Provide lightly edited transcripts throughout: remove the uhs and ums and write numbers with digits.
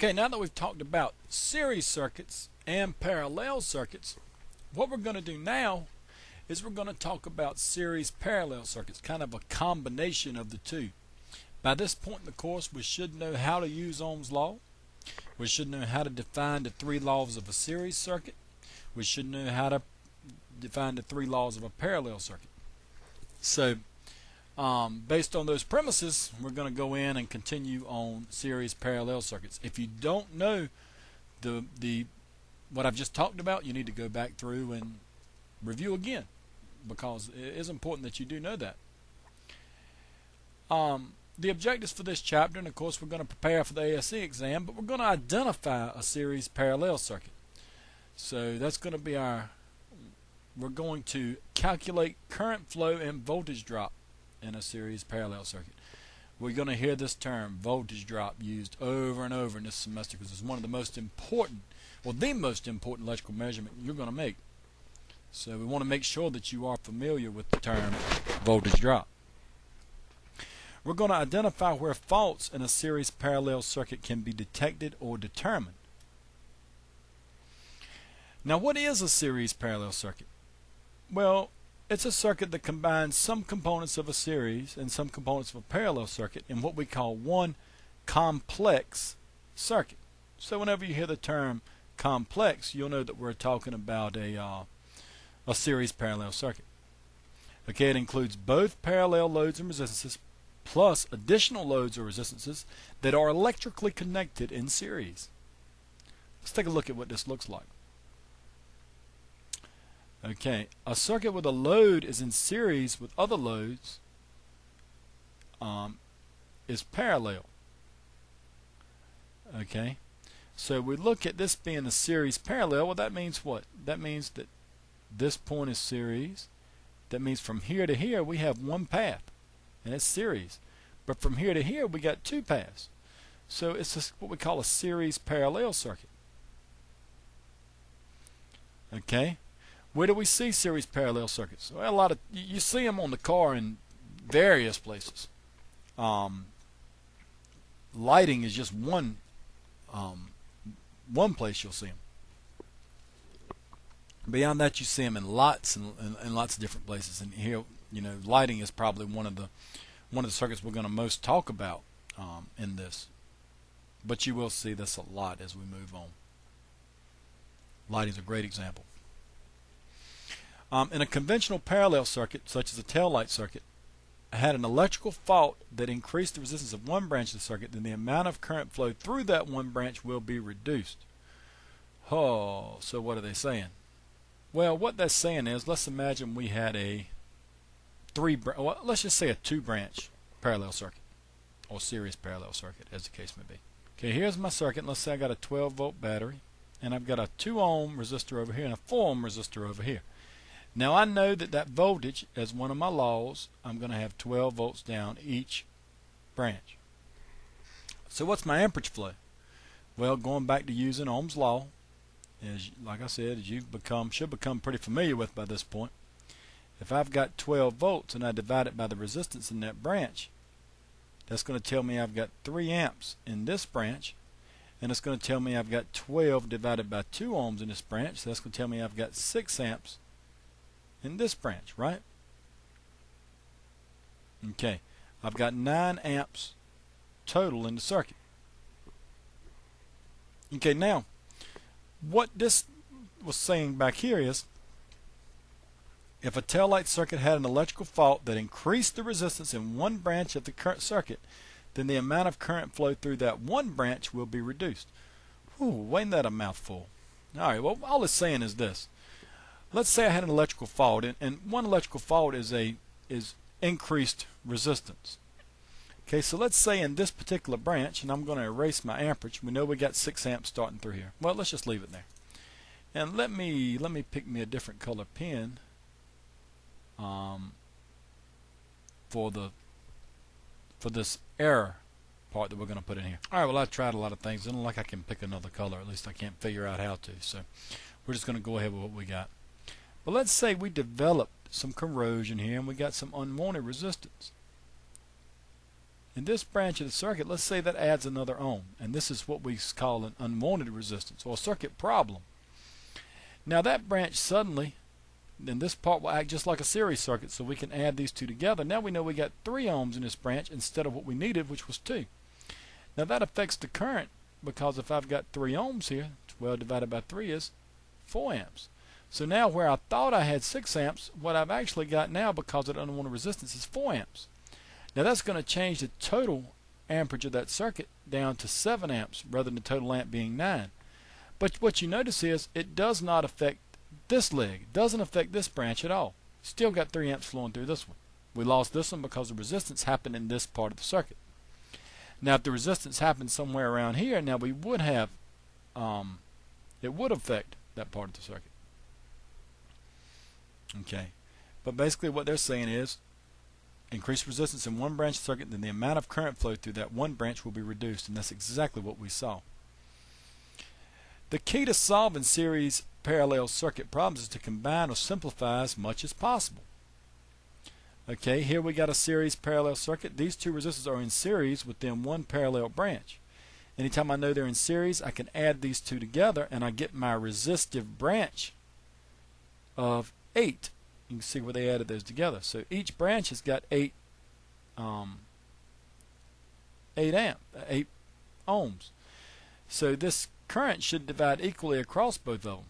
Okay, now that we've talked about series circuits and parallel circuits, what we're going to do now is we're going to talk about series parallel circuits, kind of a combination of the two. By this point in the course, we should know how to use Ohm's law. We should know how to define the three laws of a series circuit. We should know how to define the three laws of a parallel circuit. So, based on those premises, we're going to go in and continue on series parallel circuits. If you don't know what I've just talked about, you need to go back through and review again, because it is important that you do know that. The objectives for this chapter, and of course we're going to prepare for the ASE exam, but we're going to identify a series parallel circuit. So that's going to be we're going to calculate current flow and voltage drop in a series parallel circuit. We're going to hear this term, voltage drop, used over and over in this semester because it's one of the most important, well, the most important electrical measurement you're going to make. So we want to make sure that you are familiar with the term voltage drop. We're going to identify where faults in a series parallel circuit can be detected or determined. Now, what is a series parallel circuit? Well, it's a circuit that combines some components of a series and some components of a parallel circuit in what we call one complex circuit. So whenever you hear the term complex, you'll know that we're talking about a series parallel circuit. Okay, it includes both parallel loads and resistances plus additional loads or resistances that are electrically connected in series. Let's take a look at what this looks like. Okay, a circuit with a load is in series with other loads is parallel. Okay, so we look at this being a series parallel. Well, that means what? That means that this point is series. That means from here to here we have one path, and it's series. But from here to here we got two paths. So it's what we call a series parallel circuit. Okay. Where do we see series parallel circuits? Well, you see them on the car in various places. Lighting is just one place you'll see them. Beyond that, you see them in lots and lots of different places. And here, lighting is probably one of the circuits we're going to most talk about in this. But you will see this a lot as we move on. Lighting is a great example. In a conventional parallel circuit, such as a taillight circuit, had an electrical fault that increased the resistance of one branch of the circuit, then the amount of current flow through that one branch will be reduced. Oh, so what are they saying? Well, what that's saying is, let's imagine we had let's just say a two-branch parallel circuit, or series parallel circuit, as the case may be. Okay, here's my circuit. Let's say I got a 12-volt battery, and I've got a 2-ohm resistor over here and a 4-ohm resistor over here. Now I know that voltage, as one of my laws, I'm going to have 12 volts down each branch. So what's my amperage flow? Well, going back to using Ohm's law, like I said, as you should become pretty familiar with by this point, if I've got 12 volts and I divide it by the resistance in that branch, that's going to tell me I've got 3 amps in this branch, and it's going to tell me I've got 12 divided by 2 ohms in this branch, so that's going to tell me I've got 6 amps in this branch, right? Okay, I've got 9 amps total in the circuit. Okay, now what this was saying back here is, if a taillight circuit had an electrical fault that increased the resistance in one branch of the current circuit, then the amount of current flow through that one branch will be reduced. Whew, ain't that a mouthful? Alright, well, all it's saying is this. Let's say I had an electrical fault, and one electrical fault is increased resistance. Okay, so let's say in this particular branch, and I'm going to erase my amperage. We know we got 6 amps starting through here. Well, let's just leave it there. And let me pick me a different color pen for this error part that we're going to put in here. All right, well, I tried a lot of things. I don't like I can pick another color. At least I can't figure out how to. So we're just going to go ahead with what we got. But let's say we developed some corrosion here and we got some unwanted resistance. in this branch of the circuit, let's say that adds another ohm, and this is what we call an unwanted resistance or a circuit problem. Now that branch suddenly, then this part will act just like a series circuit, so we can add these two together. Now we know we got 3 ohms in this branch instead of what we needed, which was 2. Now that affects the current, because if I've got 3 ohms here, 12 divided by 3 is 4 amps. So now where I thought I had 6 amps, what I've actually got now, because of the unwanted resistance, is 4 amps. Now that's going to change the total amperage of that circuit down to 7 amps rather than the total amp being 9. But what you notice is it does not affect this leg. It doesn't affect this branch at all. Still got 3 amps flowing through this one. We lost this one because the resistance happened in this part of the circuit. Now if the resistance happened somewhere around here, now we would have, it would affect that part of the circuit. Okay, but basically what they're saying is increase resistance in one branch of the circuit, then the amount of current flow through that one branch will be reduced, and that's exactly what we saw. The key to solving series parallel circuit problems is to combine or simplify as much as possible. Okay, here we got a series parallel circuit. These two resistors are in series within one parallel branch. Anytime I know they're in series, I can add these two together and I get my resistive branch of 8. You can see where they added those together. So each branch has got 8 ohms. So this current should divide equally across both of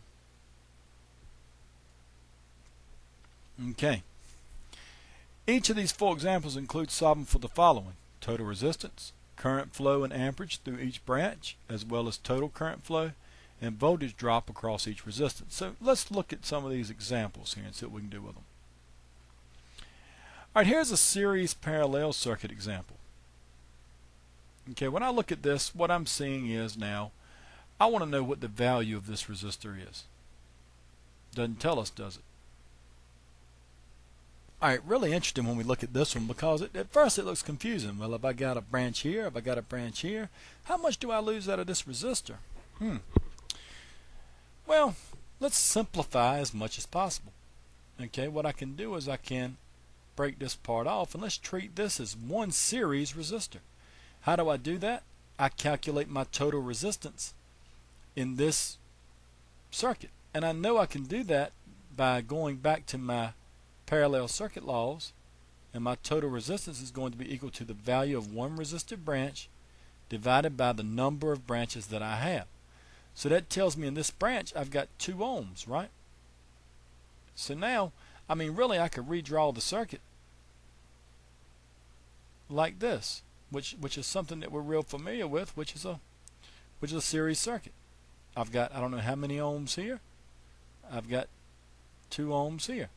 them. Okay. Each of these 4 examples includes solving for the following: total resistance, current flow and amperage through each branch, as well as total current flow and voltage drop across each resistance. So let's look at some of these examples here and see what we can do with them. Alright, here's a series parallel circuit example. Okay, when I look at this, what I'm seeing is now I want to know what the value of this resistor is. Doesn't tell us, does it? Alright, really interesting when we look at this one, because at first it looks confusing. Well, if I got a branch here, if I got a branch here, how much do I lose out of this resistor? Well, let's simplify as much as possible. Okay, what I can do is I can break this part off, and let's treat this as one series resistor. How do I do that? I calculate my total resistance in this circuit, and I know I can do that by going back to my parallel circuit laws, and my total resistance is going to be equal to the value of one resistive branch divided by the number of branches that I have. So that tells me in this branch I've got 2 ohms, right? So now, I mean, really I could redraw the circuit like this, which is something that we're real familiar with, which is a series circuit. I've got, I don't know how many ohms here. I've got 2 ohms here.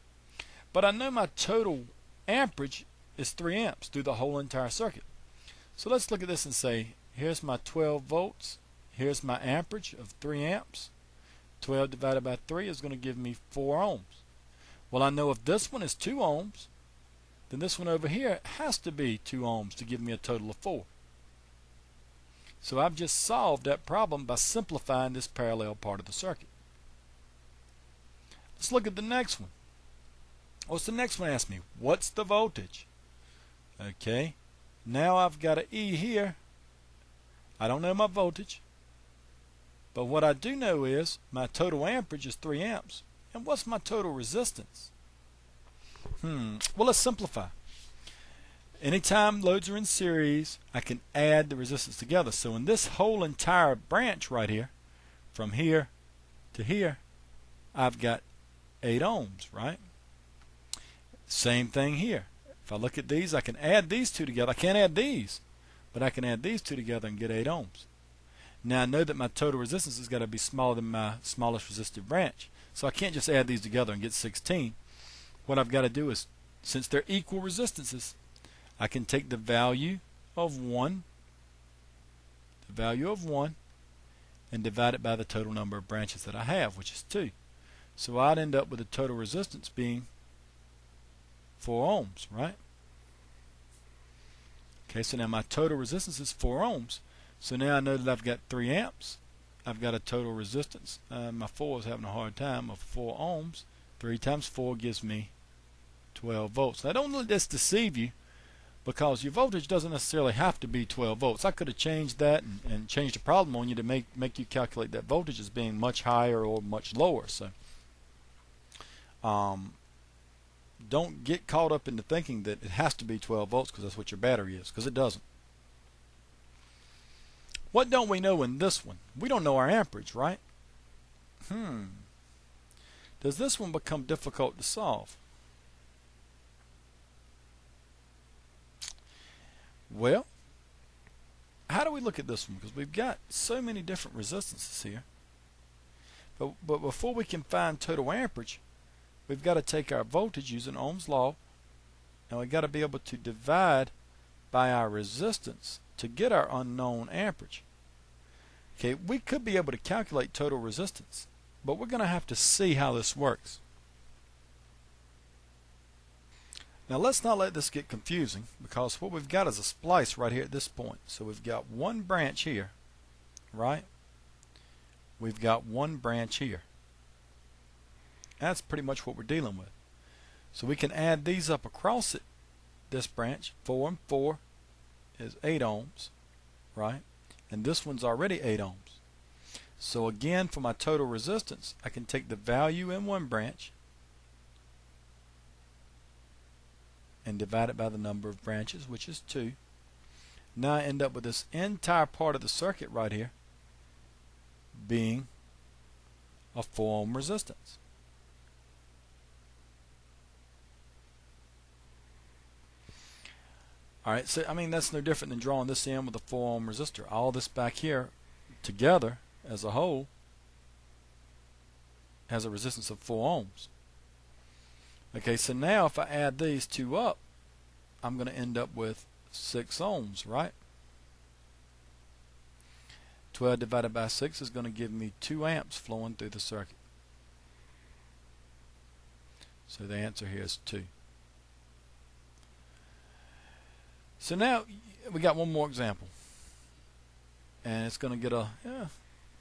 But I know my total amperage is 3 amps through the whole entire circuit. So let's look at this and say, here's my 12 volts. Here's my amperage of 3 amps. 12 divided by 3 is going to give me 4 ohms. Well, I know if this one is 2 ohms, then this one over here has to be 2 ohms to give me a total of 4. So I've just solved that problem by simplifying this parallel part of the circuit. Let's look at the next one. What's the next one ask me? What's the voltage? Okay, now I've got an E here. I don't know my voltage, but what I do know is my total amperage is 3 amps. And what's my total resistance? Well, let's simplify. Anytime loads are in series, I can add the resistance together. So in this whole entire branch right here, from here to here, I've got 8 ohms, right? Same thing here. If I look at these, I can add these two together. I can't add these, but I can add these two together and get 8 ohms. Now I know that my total resistance has got to be smaller than my smallest resistive branch. So I can't just add these together and get 16. What I've got to do is, since they're equal resistances, I can take the value of 1, and divide it by the total number of branches that I have, which is 2. So I'd end up with the total resistance being 4 ohms, right? Okay, so now my total resistance is 4 ohms. So now I know that I've got 3 amps. I've got a total resistance. My 4 is having a hard time, of 4 ohms. 3 times 4 gives me 12 volts. Now don't let this deceive you, because your voltage doesn't necessarily have to be 12 volts. I could have changed that and changed the problem on you to make you calculate that voltage as being much higher or much lower. So don't get caught up into thinking that it has to be 12 volts because that's what your battery is, because it doesn't. What don't we know in this one? We don't know our amperage, right? Does this one become difficult to solve? Well, how do we look at this one? Because we've got so many different resistances here. But before we can find total amperage, we've got to take our voltage using Ohm's law, and we've got to be able to divide by our resistance to get our unknown amperage. Okay, we could be able to calculate total resistance, but we're going to have to see how this works. Now let's not let this get confusing, because what we've got is a splice right here at this point. So we've got one branch here, right? We've got one branch here. That's pretty much what we're dealing with. So we can add these up across it. This branch, 4 and 4 is 8 ohms, right? And this one's already 8 ohms. So again, for my total resistance, I can take the value in one branch and divide it by the number of branches, which is 2. Now I end up with this entire part of the circuit right here being a 4 ohm resistance. Alright, so I mean that's no different than drawing this in with a 4 ohm resistor. All this back here together as a whole has a resistance of 4 ohms. Okay, so now if I add these two up, I'm going to end up with 6 ohms, right? 12 divided by 6 is going to give me 2 amps flowing through the circuit. So the answer here is 2. So now we got one more example, and it's going to get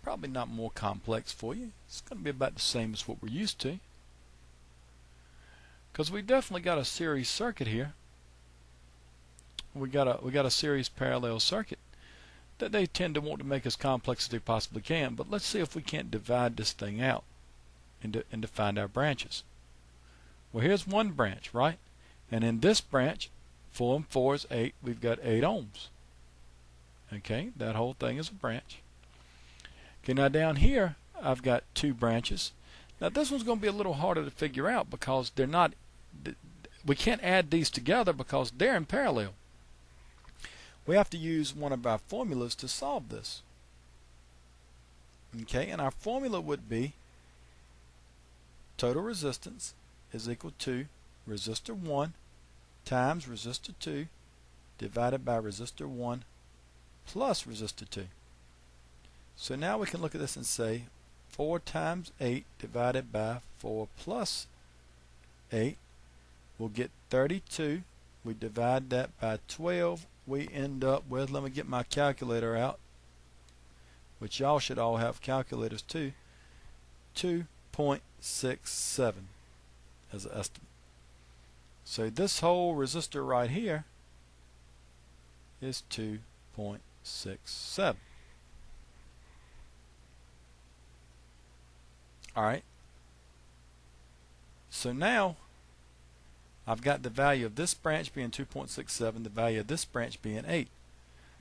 probably not more complex for you. It's going to be about the same as what we're used to, because we definitely got a series circuit here. We got a series parallel circuit that they tend to want to make as complex as they possibly can. But let's see if we can't divide this thing out and to find our branches. Well, here's one branch, right? And in this branch, 4 and 4 is 8. We've got 8 ohms. Okay, that whole thing is a branch. Okay, now down here I've got 2 branches. Now this one's going to be a little harder to figure out because they're not. We can't add these together because they're in parallel. We have to use one of our formulas to solve this. Okay, and our formula would be total resistance is equal to resistor 1 times resistor 2 divided by resistor 1 plus resistor 2. So now we can look at this and say 4 times 8 divided by 4 plus 8 will get 32. We divide that by 12. We end up with, let me get my calculator out, which y'all should all have calculators too, 2.67 as an estimate. So this whole resistor right here is 2.67. Alright, so now I've got the value of this branch being 2.67, the value of this branch being 8.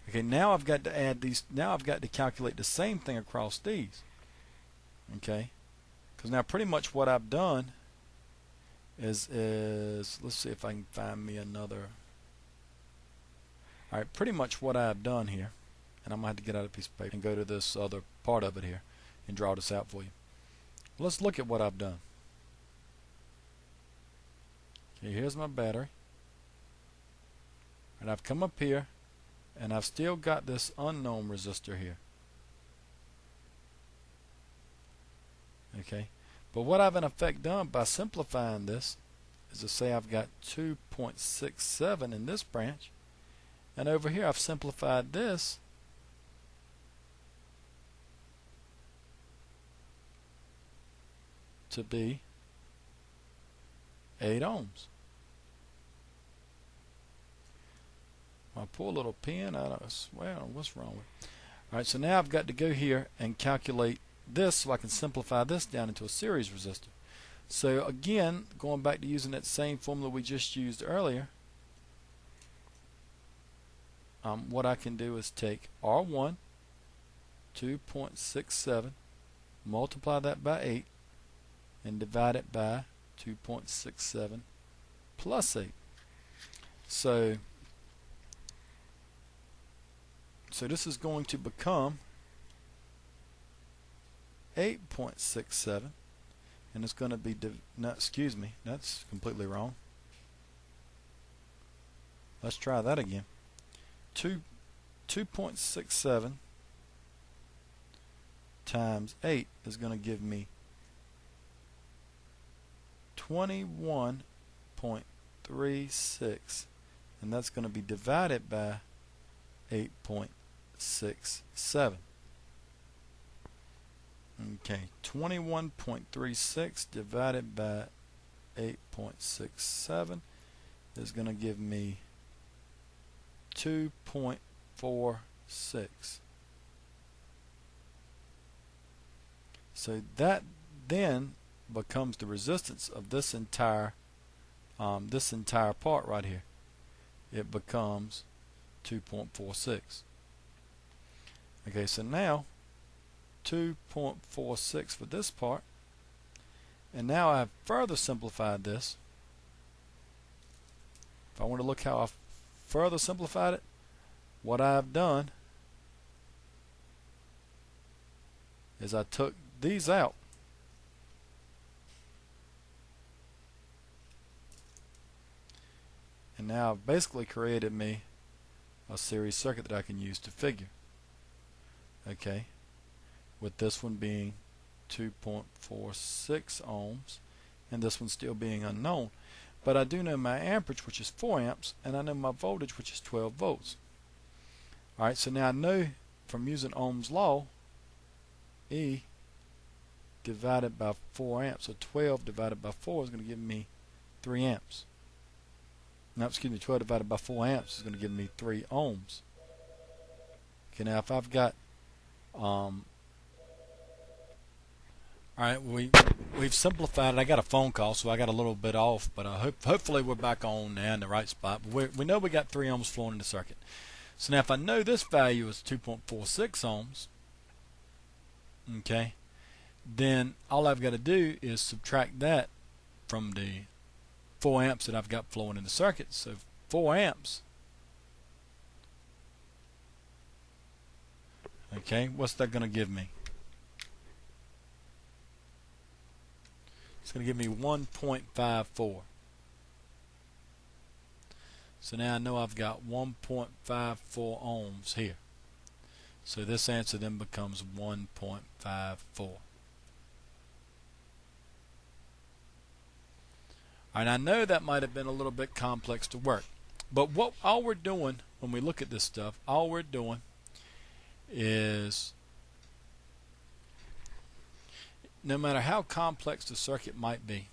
Okay, now I've got to add these, now I've got to calculate the same thing across these. Okay, because now pretty much what I've done is let's see if I can find me another. Alright, pretty much what I've done here, and I'm going to have to get out a piece of paper and go to this other part of it here and draw this out for you. Let's look at what I've done. Okay, here's my battery, and I've come up here and I've still got this unknown resistor here. Okay, but what I've in effect done by simplifying this is to say I've got 2.67 in this branch, and over here I've simplified this to be 8 ohms. My poor little pen. I swear, what's wrong with it? Alright, so now I've got to go here and calculate this so I can simplify this down into a series resistor. So again, going back to using that same formula we just used earlier, what I can do is take R1, 2.67, multiply that by 8, and divide it by 2.67 plus 8. So this is going to become 8.67, and it's going to be no, excuse me, that's completely wrong. Let's try that again. 2.67 times 8 is going to give me 21.36, and that's going to be divided by 8.67. Okay, 21.36 divided by 8.67 is going to give me 2.46. So that then becomes the resistance of this entire part right here. It becomes 2.46. Okay, so now 2.46 for this part, and now I've further simplified this. If I want to look how I further simplified it, what I've done is I took these out, and now I've basically created me a series circuit that I can use to figure. Okay, with this one being 2.46 ohms and this one still being unknown, but I do know my amperage, which is 4 amps, and I know my voltage, which is 12 volts. Alright, so now I know from using Ohm's law, E divided by 4 amps, so 12 divided by 4 is going to give me 3 amps. Now, excuse me, 12 divided by 4 amps is going to give me 3 ohms. Okay, now if I've got alright, we've simplified it. I got a phone call, so I got a little bit off, but hopefully we're back on now in the right spot. But we know we got 3 ohms flowing in the circuit. So now if I know this value is 2.46 ohms, okay, then all I've got to do is subtract that from the 4 amps that I've got flowing in the circuit. So 4 amps, okay, what's that going to give me? It's going to give me 1.54. So now I know I've got 1.54 ohms here. So this answer then becomes 1.54. And I know that might have been a little bit complex to work, but all we're doing when we look at this stuff, all we're doing is, no matter how complex the circuit might be,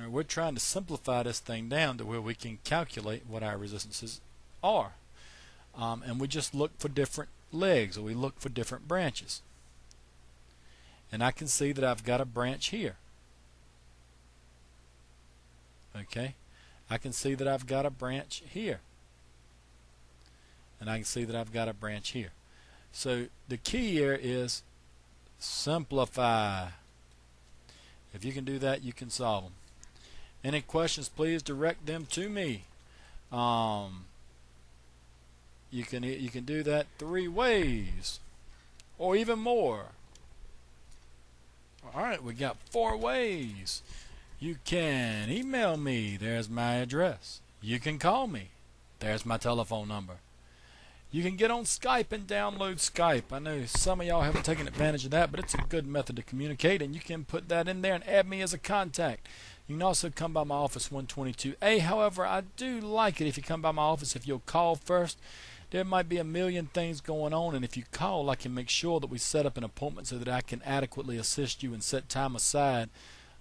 we're trying to simplify this thing down to where we can calculate what our resistances are. And we just look for different legs, or we look for different branches. And I can see that I've got a branch here. Okay, I can see that I've got a branch here. And I can see that I've got a branch here. So the key here is simplify. If you can do that, you can solve them. Any questions, please direct them to me. You can do that 3 ways, or even more. Alright, we got 4 ways. You can email me. There's my address. You can call me. There's my telephone number. You can get on Skype and download Skype. I know some of y'all haven't taken advantage of that, but it's a good method to communicate, and you can put that in there and add me as a contact. You can also come by my office 122A. However, I do like it if you come by my office if you'll call first. There might be a million things going on, and if you call, I can make sure that we set up an appointment so that I can adequately assist you and set time aside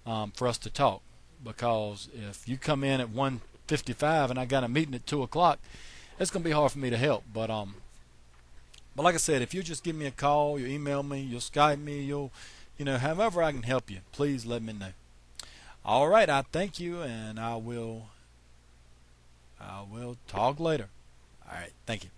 for us to talk. Because if you come in at 1:55 and I got a meeting at 2 o'clock, it's going to be hard for me to help. But like I said, if you just give me a call, you email me, you'll Skype me, however I can help you, please let me know. All right, I thank you, and I will talk later. All right, thank you.